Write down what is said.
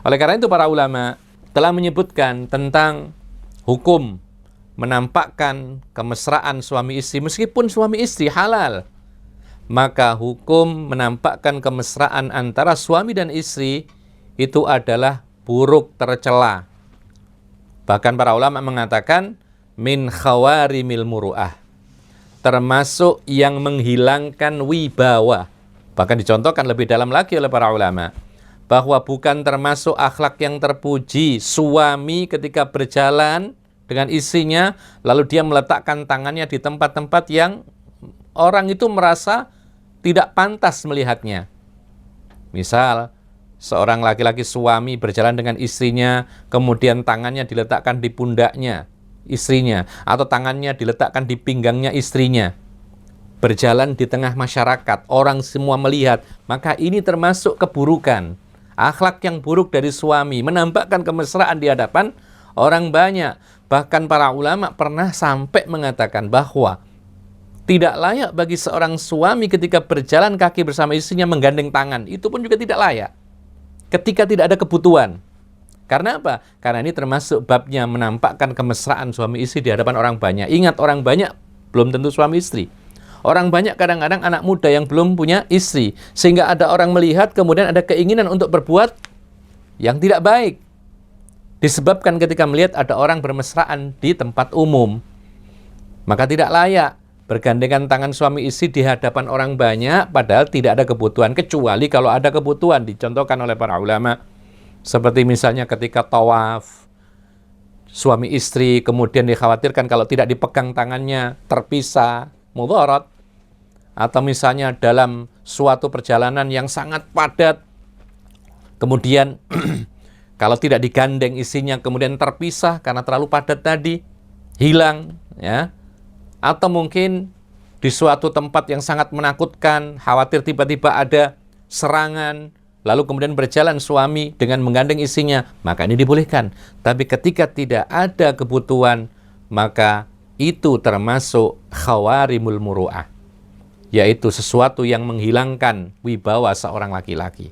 Oleh karena itu para ulama telah menyebutkan tentang hukum menampakkan kemesraan suami istri meskipun suami istri halal. Maka hukum menampakkan kemesraan antara suami dan istri itu adalah buruk, tercela. Bahkan para ulama mengatakan min khawarimil muru'ah, termasuk yang menghilangkan wibawa. Bahkan dicontohkan lebih dalam lagi oleh para ulama bahwa bukan termasuk akhlak yang terpuji suami ketika berjalan dengan istrinya lalu dia meletakkan tangannya di tempat-tempat yang orang itu merasa tidak pantas melihatnya. Misal, seorang laki-laki suami berjalan dengan istrinya, kemudian tangannya diletakkan di pundaknya istrinya, atau tangannya diletakkan di pinggangnya istrinya. Berjalan di tengah masyarakat, orang semua melihat, maka ini termasuk keburukan. Akhlak yang buruk dari suami, menampakkan kemesraan di hadapan orang banyak. Bahkan para ulama pernah sampai mengatakan bahwa tidak layak bagi seorang suami ketika berjalan kaki bersama istrinya menggandeng tangan. Itu pun juga tidak layak ketika tidak ada kebutuhan. Karena apa? Karena ini termasuk babnya menampakkan kemesraan suami istri di hadapan orang banyak. Ingat, orang banyak belum tentu suami istri. Orang banyak kadang-kadang anak muda yang belum punya istri. Sehingga ada orang melihat kemudian ada keinginan untuk berbuat yang tidak baik. Disebabkan ketika melihat ada orang bermesraan di tempat umum. Maka tidak layak bergandengan tangan suami istri di hadapan orang banyak, padahal tidak ada kebutuhan. Kecuali kalau ada kebutuhan, dicontohkan oleh para ulama. Seperti misalnya ketika tawaf, suami istri kemudian dikhawatirkan kalau tidak dipegang tangannya, terpisah, mudharat. Atau misalnya dalam suatu perjalanan yang sangat padat, kemudian kalau tidak digandeng istrinya, kemudian terpisah karena terlalu padat tadi, hilang, ya. Atau mungkin di suatu tempat yang sangat menakutkan, khawatir tiba-tiba ada serangan, lalu kemudian berjalan suami dengan menggandeng istrinya, maka ini dibolehkan. Tapi ketika tidak ada kebutuhan, maka itu termasuk khawarimul muru'ah, yaitu sesuatu yang menghilangkan wibawa seorang laki-laki.